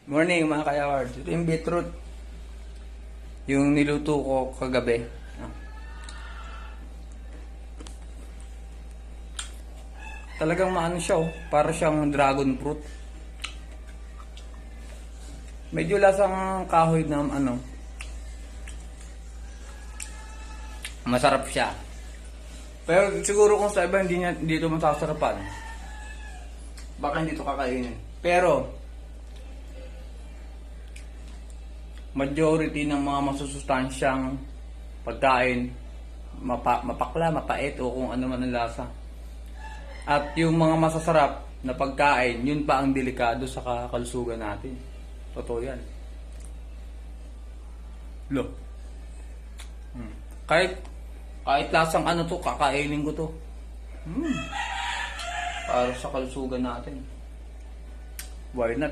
Morning mga ka-yards. Ito yung beetroot. Yung niluto ko kagabi. Talagang maano siya oh. Para siyang dragon fruit. Medyo lasang kahoy na ano. Masarap siya. Pero siguro kung sa iba hindi dito masasarapan. Baka hindi ito kakainin. Pero majority ng mga masusustansyang pagkain mapakla, mapait o kung ano man ang lasa. At yung mga masasarap na pagkain, yun pa ang delikado sa kalusugan natin. Totoo yan. Look. Kahit lasang ano to, kakainin ko to. Para sa kalusugan natin. Why not?